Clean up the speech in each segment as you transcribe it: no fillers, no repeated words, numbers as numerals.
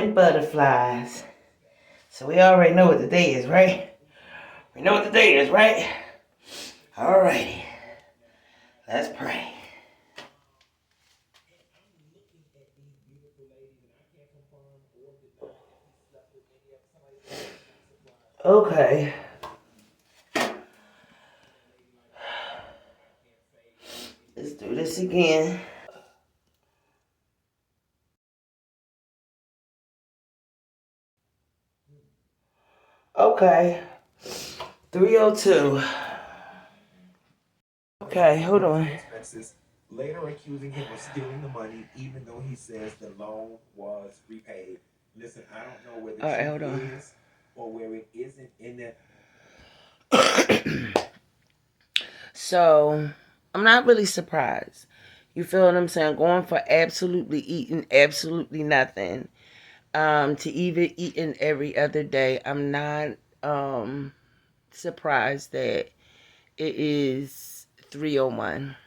and butterflies. So we already know what the day is, right? We know what the day is, right? Alrighty. Let's pray. Okay. Let's do this again. Okay. 302. Okay, hold on. Later accusing him of stealing the money, even though he says the loan was repaid. Listen, I don't know where the truth is or where it isn't in that. So, I'm not really surprised. You feel what I'm saying? Going for absolutely eating absolutely nothing. To even eating every other day. I'm not surprised that it is 301.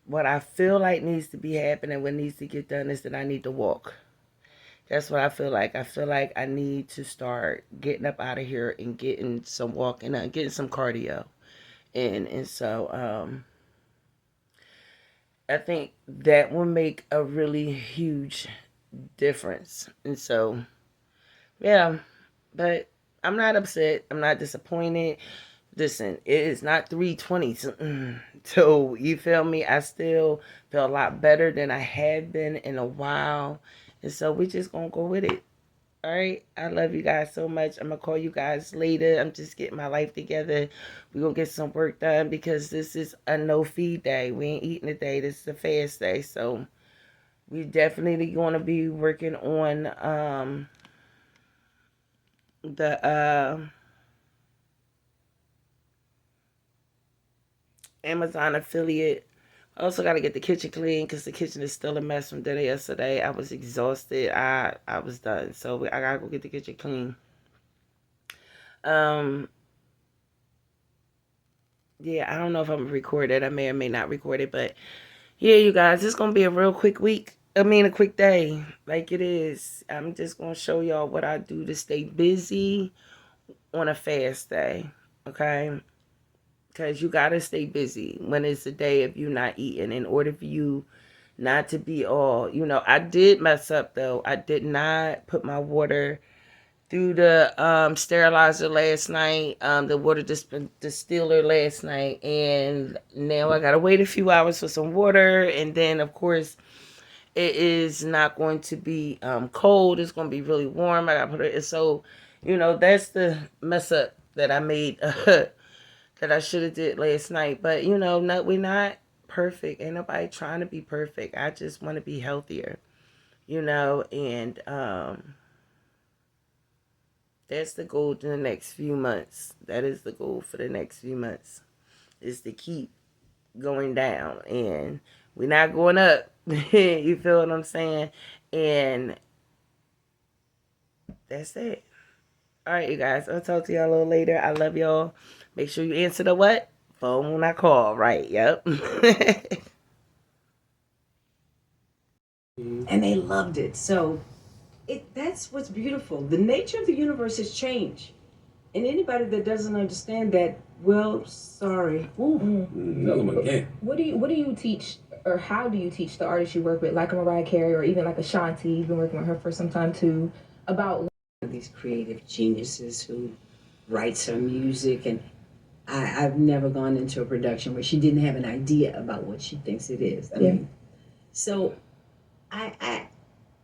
What I feel like needs to be happening, what needs to get done is that I need to walk. That's what I feel like. I feel like I need to start getting up out of here and getting some walking, getting some cardio. And so I think that will make a really huge difference. And so, yeah, but I'm not upset. I'm not disappointed. Listen, it is not 320. So you feel me? I still feel a lot better than I have been in a while. And so we're just going to go with it. All right. I love you guys so much. I'm going to call you guys later. I'm just getting my life together. We're going to get some work done because this is a no feed day. We ain't eating today. This is a fast day. So we definitely going to be working on the Amazon affiliate. I also got to get the kitchen clean because the kitchen is still a mess from dinner yesterday. I was exhausted. I was done. So I got to go get the kitchen clean. Yeah, I don't know if I'm going to record it. I may or may not record it. But yeah, you guys, it's going to be a real quick week. I mean, a quick day. Like it is. I'm just going to show y'all what I do to stay busy on a fast day. Okay? Because you got to stay busy when it's a day of you not eating in order for you not to be all, I did mess up though. I did not put my water through the sterilizer last night, the water distiller last night, and now I gotta wait a few hours for some water, and then of course it is not going to be cold. It's going to be really warm. I gotta put it. So, that's the mess up that I made that I should have did last night. But no, we're not perfect. Ain't nobody trying to be perfect. I just want to be healthier, and that's the goal in the next few months. That is the goal for the next few months, is to keep going down, and we're not going up. You feel what I'm saying? And that's it. All right, you guys. I'll talk to y'all a little later. I love y'all. Make sure you answer the what? Phone when I call, right? Yep. And they loved it. So that's what's beautiful. The nature of the universe has changed. And anybody that doesn't understand that, well, sorry. Tell them again. What do you teach, or how do you teach the artists you work with, like a Mariah Carey or even like Ashanti? You've been working with her for some time too. About these creative geniuses who writes her music, and I've never gone into a production where she didn't have an idea about what she thinks it is. I mean, so I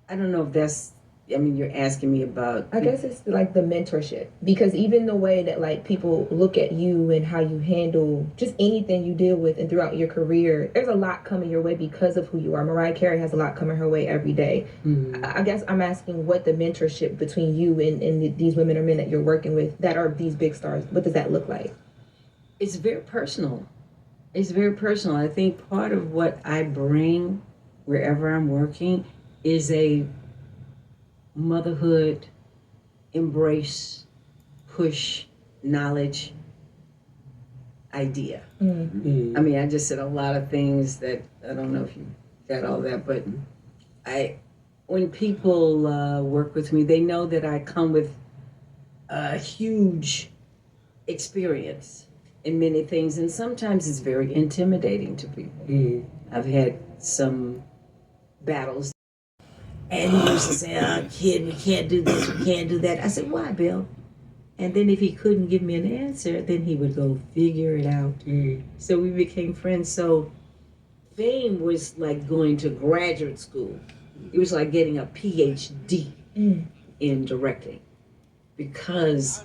don't know if that's. I mean, you're asking me about. I guess it's like the mentorship, because even the way that like people look at you and how you handle just anything you deal with and throughout your career, there's a lot coming your way because of who you are. Mariah Carey has a lot coming her way every day. Mm-hmm. I guess I'm asking what the mentorship between you and these women or men that you're working with that are these big stars, what does that look like? It's very personal. It's very personal. I think part of what I bring wherever I'm working is a motherhood, embrace, push, knowledge idea. Mm-hmm. I mean, I just said a lot of things that I don't know if you got all that, but when people work with me, they know that I come with a huge experience in many things, and sometimes it's very intimidating to people. I've had some battles, and he used to say, "Oh, kid, we can't do this, we can't do that." I said, "Why, Bill?" And then if he couldn't give me an answer, then he would go figure it out. So we became friends. So fame was like going to graduate school. It was like getting a PhD in directing because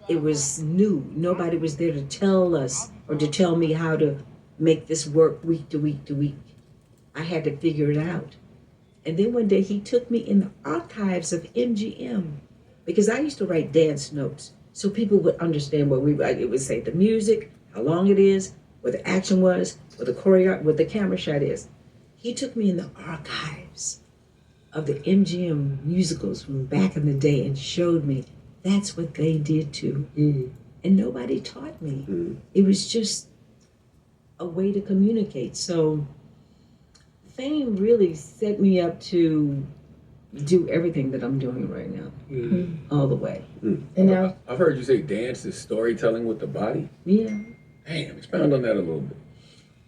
it was new. Nobody was there to tell us or to tell me how to make this work week to week to week. I had to figure it out. And then one day he took me in the archives of MGM because I used to write dance notes so people would understand what it would say the music, how long it is, what the action was, what the choreo, what the camera shot is. He took me in the archives of the MGM musicals from back in the day and showed me that's what they did too. And nobody taught me. It was just a way to communicate. So fame really set me up to do everything that I'm doing right now, all the way. And now, I've heard you say dance is storytelling with the body. Yeah. Damn, expound on that a little bit.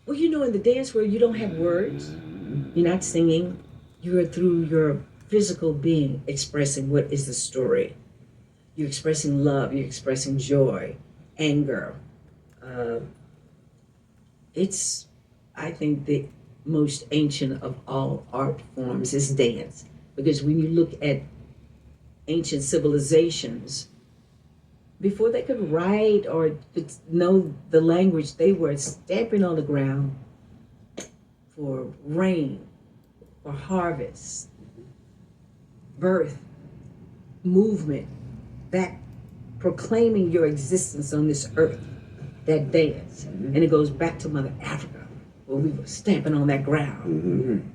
Well, you know, in the dance world, you don't have words. You're not singing. You're through your physical being expressing what is the story. You're expressing love. You're expressing joy, anger. It's, I think, the most ancient of all art forms is dance. Because when you look at ancient civilizations, before they could write or could know the language, they were stamping on the ground for rain, for harvest, birth, movement, that proclaiming your existence on this earth, that dance. And it goes back to Mother Africa, where we were stamping on that ground.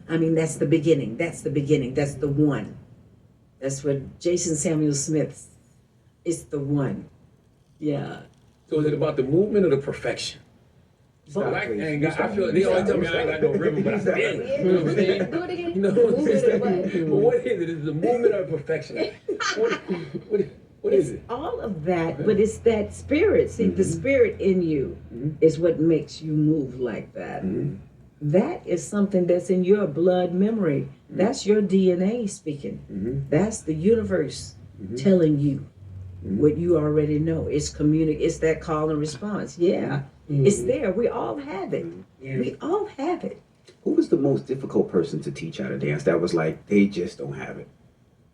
I mean, that's the beginning. That's the beginning. That's the one. That's what Jason Samuel Smith is, the one. Yeah. So is it about the movement or the perfection? Black ain't got, I feel they always tell me I ain't got no rhythm, but I said, hey, you know what I'm saying? do it again. You know what I'm saying? What? But what is it? Is it the movement or perfection? What is it? All of that, but it's that spirit. See, the spirit in you is what makes you move like that. That is something that's in your blood memory. That's your DNA speaking. That's the universe telling you what you already know. It's it's that call and response. Yeah, it's there. We all have it. We all have it. Who was the most difficult person to teach how to dance? That was like, they just don't have it.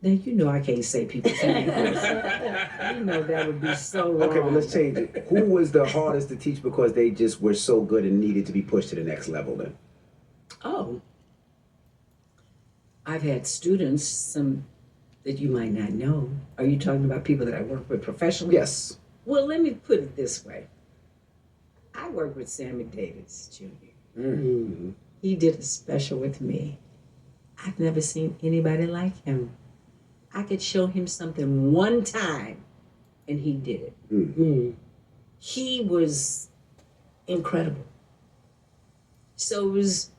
Now, you know I can't say people's names. You know that would be so wrong. Okay, well, let's change it. Who was the hardest to teach because they just were so good and needed to be pushed to the next level then? Oh. I've had students, some that you might not know. Are you talking about people that I work with professionally? Yes. Well, let me put it this way. I work with Sammy Davis Jr. He did a special with me. I've never seen anybody like him. I could show him something one time, and he did it. He was incredible. So it was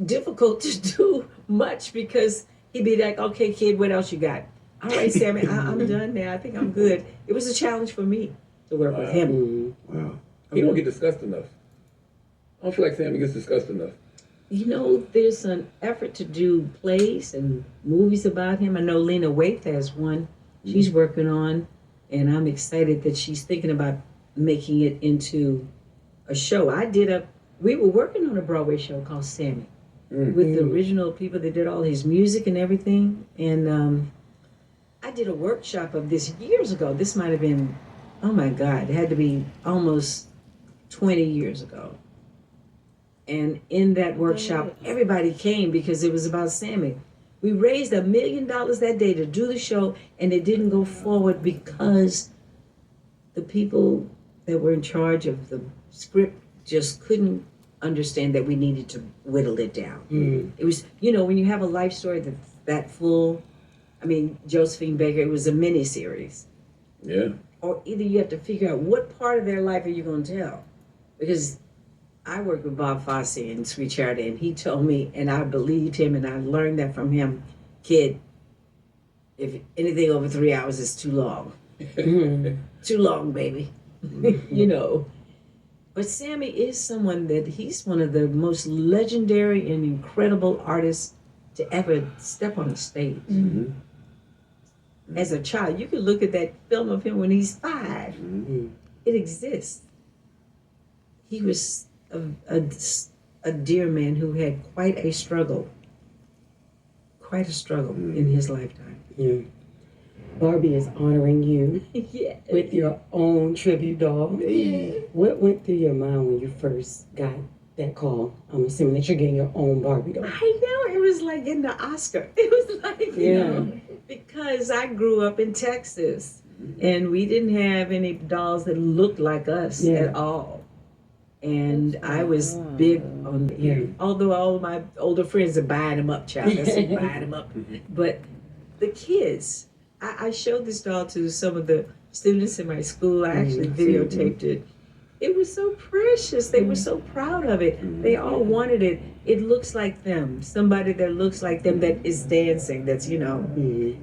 difficult to do much because he'd be like, okay, kid, what else you got? All right, Sammy, I'm done now. I think I'm good. It was a challenge for me to work with him. Wow. He don't get discussed enough. I don't feel like Sammy gets discussed enough. You know, there's an effort to do plays and movies about him. I know Lena Waithe has one she's working on, and I'm excited that she's thinking about making it into a show. We were working on a Broadway show called Sammy with the original people that did all his music and everything. And I did a workshop of this years ago. This might have been, oh my God, it had to be almost 20 years ago. And in that workshop, everybody came because it was about Sammy. We raised $1 million that day to do the show, and it didn't go forward because the people that were in charge of the script just couldn't understand that we needed to whittle it down. It was, you know, when you have a life story that's that full, I mean, Josephine Baker, it was a mini-series. Yeah. Or either you have to figure out what part of their life are you going to tell. Because I worked with Bob Fosse in Sweet Charity, and he told me, and I believed him, and I learned that from him, kid, if anything over 3 hours is too long. Too long, baby. You know. But Sammy is someone that he's one of the most legendary and incredible artists to ever step on a stage. As a child, you can look at that film of him when he's 5. It exists. He was a dear man who had quite a struggle in his lifetime. Yeah. Barbie is honoring you Yeah. with your own tribute doll. Yeah. What went through your mind when you first got that call? I'm assuming that you're getting your own Barbie doll. I know, it was like getting the Oscar. It was like, you know, because I grew up in Texas and we didn't have any dolls that looked like us at all. And I was big on, although all my older friends are buying them up, child. That's buying them up. But the kids, I showed this doll to some of the students in my school. I actually videotaped it. It was so precious. They were so proud of it. They all wanted it. It looks like them. Somebody that looks like them that is dancing, that's, you know.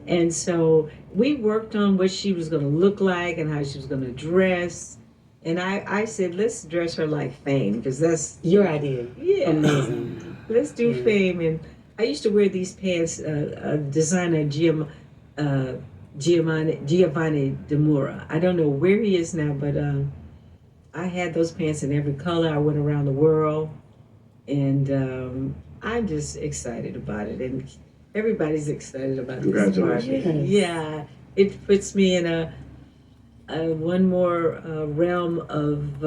And so we worked on what she was going to look like and how she was going to dress. And I said, let's dress her like Fame, because that's... Your idea. Yeah. Amazing. Let's do Fame. And I used to wear these pants, designer Giovanni Demura. I don't know where he is now, but I had those pants in every color. I went around the world, and I'm just excited about it, and everybody's excited about this part. Congratulations. Yeah, it puts me in a one more realm of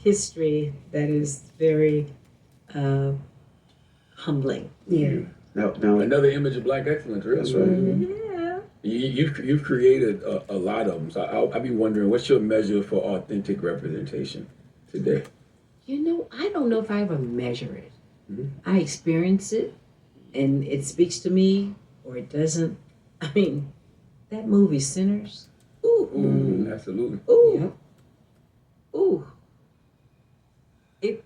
history that is very humbling. Yeah. Now, Another image of Black excellence, really. That's right. Yeah. You've created a lot of them. So I'll be wondering, what's your measure for authentic representation today? You know, I don't know if I ever measure it. I experience it, and it speaks to me, or it doesn't. I mean, that movie, Sinners. Ooh. Absolutely. Ooh. Ooh. It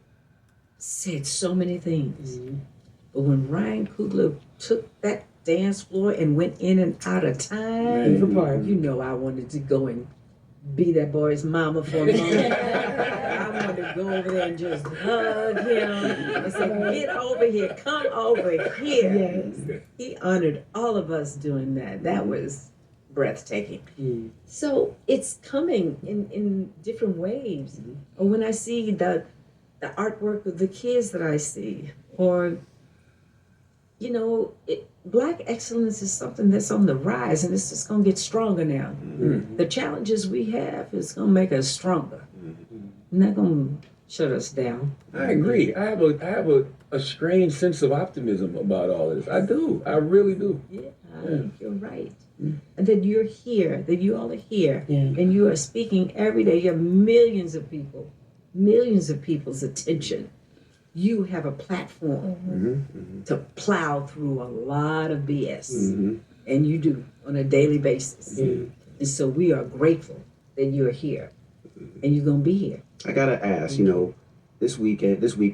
said so many things. But when Ryan Coogler took that dance floor and went in and out of time, you know I wanted to go and be that boy's mama for a moment. I wanted to go over there and just hug him and say, get over here, come over here. Yes. He honored all of us doing that. That was breathtaking. So it's coming in different ways. Or when I see the artwork of the kids that I see, or, you know, Black excellence is something that's on the rise, and it's just going to get stronger now. The challenges we have is going to make us stronger. Not going to shut us down. I agree. I have a strange sense of optimism about all this. I do. I really do. Yeah, I think you're right. And that you're here, that you all are here, Yeah. and you are speaking every day. You have millions of people's attention. You have a platform to plow through a lot of BS, and you do on a daily basis. And so we are grateful that you're here, and you're gonna be here. I gotta ask, you know, this week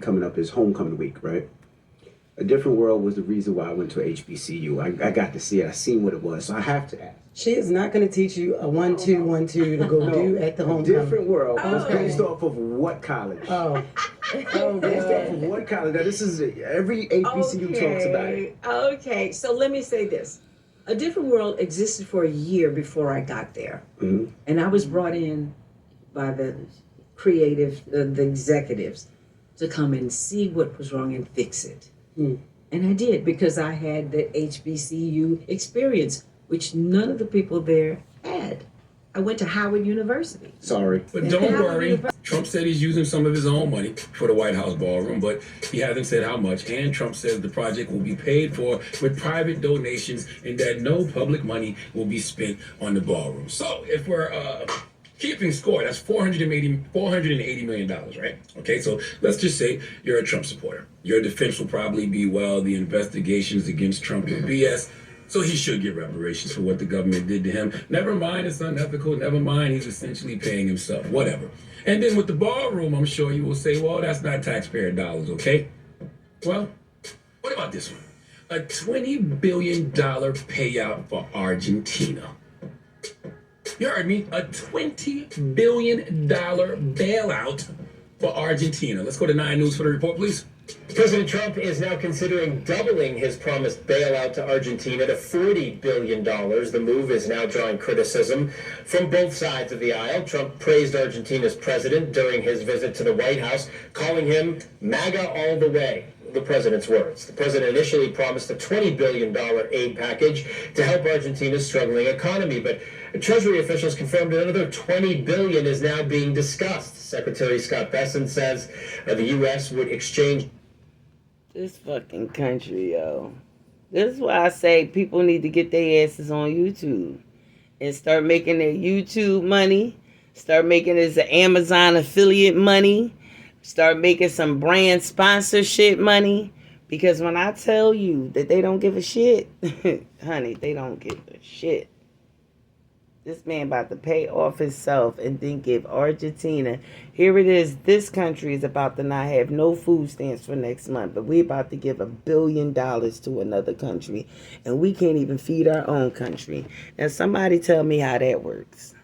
coming up is homecoming week, right? A Different World was the reason why I went to HBCU. I got to see it. I seen what it was, so I have to ask. She is not going to teach you a 1-2, 1-2 to go do at the homecoming. Different World was based off of what college? Based off of what college? Now, this is every HBCU talks about it. Okay, so let me say this. A Different World existed for a year before I got there. And I was brought in by the the executives to come and see what was wrong and fix it. And I did, because I had the HBCU experience, which none of the people there had. I went to Howard University. Sorry. But don't worry. Trump said he's using some of his own money for the White House ballroom, but he hasn't said how much. And Trump says the project will be paid for with private donations and that no public money will be spent on the ballroom. So if we're keeping score, that's $480 million, right? Okay, so let's just say you're a Trump supporter. Your defense will probably be, well, the investigations against Trump are BS, so he should get reparations for what the government did to him. Never mind, it's unethical. Never mind, he's essentially paying himself. Whatever. And then with the ballroom, I'm sure you will say, well, that's not taxpayer dollars, okay? Well, what about this one? A $20 billion payout for Argentina. You heard me. A $20 billion bailout for Argentina. Let's go to 9 News for the report, please. President Trump is now considering doubling his promised bailout to Argentina to $40 billion. The move is now drawing criticism from both sides of the aisle. Trump praised Argentina's president during his visit to the White House, calling him MAGA all the way. The president's words. The president initially promised a $20 billion aid package to help Argentina's struggling economy, but Treasury officials confirmed another $20 billion is now being discussed. Secretary Scott Bessent says the U.S. would exchange. This fucking country, yo. This is why I say people need to get their asses on YouTube and start making their YouTube money. Start making this Amazon affiliate money. Start making some brand sponsorship money. Because when I tell you that they don't give a shit, honey, they don't give a shit. This man about to pay off himself and then give Argentina. Here it is. This country is about to not have no food stamps for next month. But we're about to give $1 billion to another country. And we can't even feed our own country. Now somebody tell me how that works.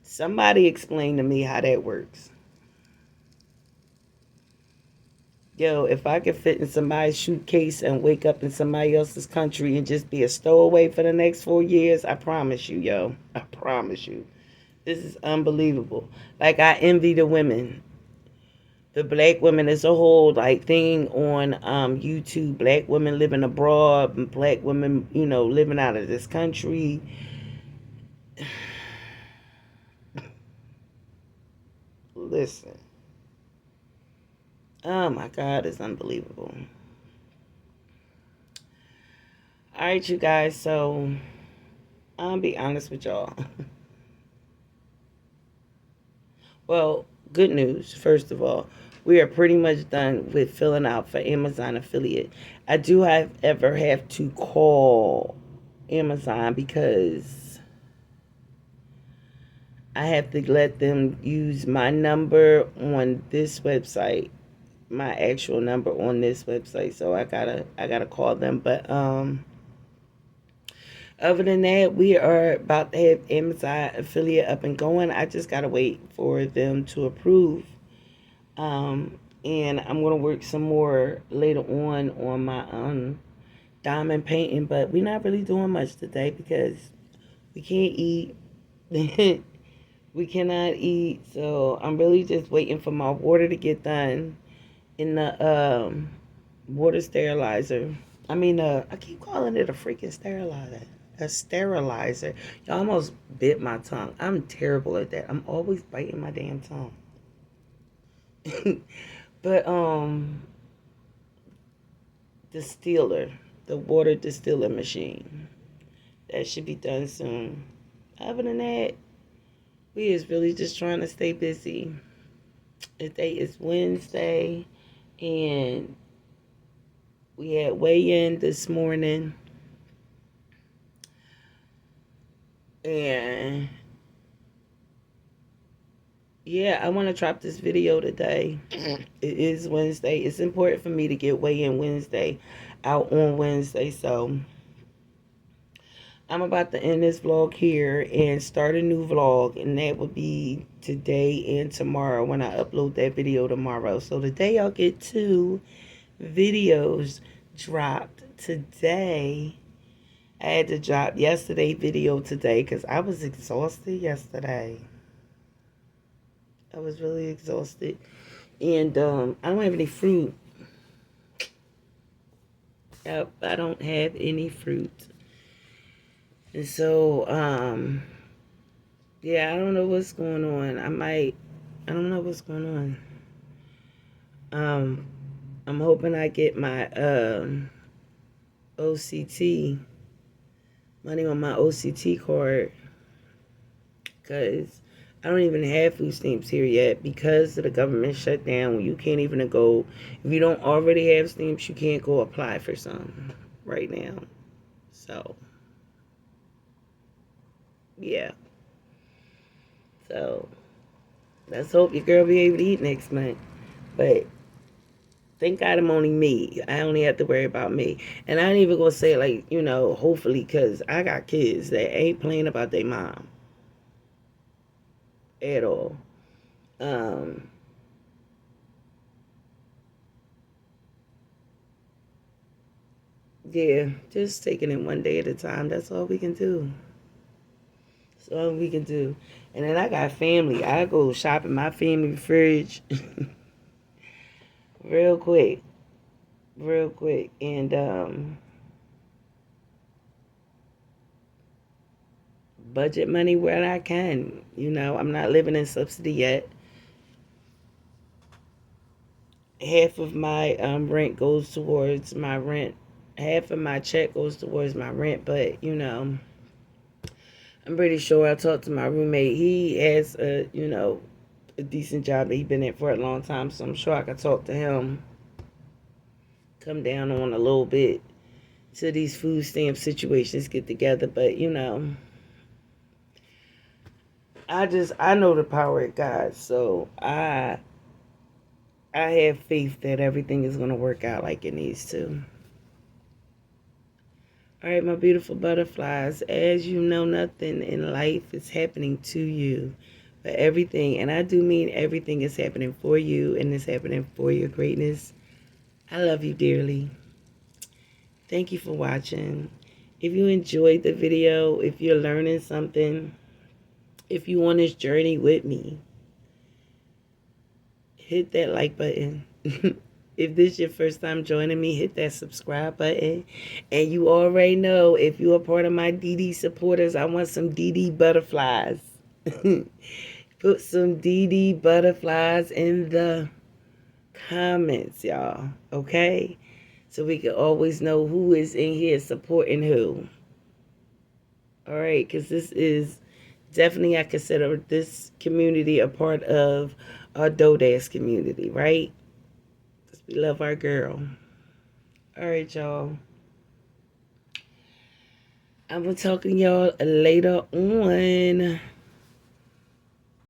Somebody explain to me how that works. Yo, if I could fit in somebody's suitcase and wake up in somebody else's country and just be a stowaway for the next 4 years, I promise you, yo. I promise you. This is unbelievable. Like, I envy the women. The black women. There's a whole, like, thing on YouTube. Black women living abroad. Black women, you know, living out of this country. Listen. Oh my God, it's unbelievable. Alright, you guys, so I'll be honest with y'all. Well, good news, first of all. We are pretty much done with filling out for Amazon affiliate. I do have to call Amazon because I have to let them use my number on this website. My actual number on this website, so I gotta call them. But other than that, we are about to have Amazon affiliate up and going. I just gotta wait for them to approve, and I'm gonna work some more later on my diamond painting. But we're not really doing much today because we can't eat. We cannot eat, so I'm really just waiting for my water to get done in the water sterilizer. I mean, I keep calling it a freaking sterilizer. A sterilizer. Y'all almost bit my tongue. I'm terrible at that. I'm always biting my damn tongue. But distiller, the water distiller machine. That should be done soon. Other than that, we is really just trying to stay busy. Today is Wednesday. And we had weigh-in this morning. And yeah, I want to drop this video today. It is Wednesday. It's important for me to get weigh-in Wednesday out on Wednesday. So I'm about to end this vlog here and start a new vlog. And that will be today and tomorrow when I upload that video tomorrow. So today y'all get 2 videos dropped today. I had to drop yesterday video today because I was exhausted yesterday. I was really exhausted. And I don't have any fruit. Yep, I don't have any fruit. And so, yeah, I don't know what's going on. I don't know what's going on. I'm hoping I get my OCT, money on my OCT card, because I don't even have food stamps here yet because of the government shutdown. You can't even go, if you don't already have stamps, you can't go apply for some right now. So yeah. So Let's hope your girl be able to eat next month. But thank God I'm only me. I only have to worry about me. And I ain't even gonna say like, you know, hopefully, because I got kids that ain't playing about their mom at all. Yeah, just taking it one day at a time. That's all we can do. That's all we can do. And then I got family. I go shop in my family fridge real quick. Real quick. And budget money where I can. You know, I'm not living in subsidy yet. Half of my rent goes towards my rent. Half of my check goes towards my rent. But, you know, I'm pretty sure I talked to my roommate. He has a, you know, a decent job that he's been in for a long time. So I'm sure I could talk to him. Come down on a little bit till these food stamp situations get together. But, you know, I know the power of God. So I have faith that everything is going to work out like it needs to. All right, my beautiful butterflies, as you know, nothing in life is happening to you, but everything, and I do mean everything, is happening for you and is happening for your greatness. I love you dearly. Thank you for watching. If you enjoyed the video, if you're learning something, if you want this journey with me, hit that like button. If this is your first time joining me, hit that subscribe button. And you already know, if you're a part of my DD supporters, I want some DD butterflies. Put some DD butterflies in the comments, y'all. Okay? So we can always know who is in here supporting who. All right? Because this is definitely, I consider this community a part of our Dodass community, right? We love our girl. All right, y'all. I'm going to talk to y'all later on.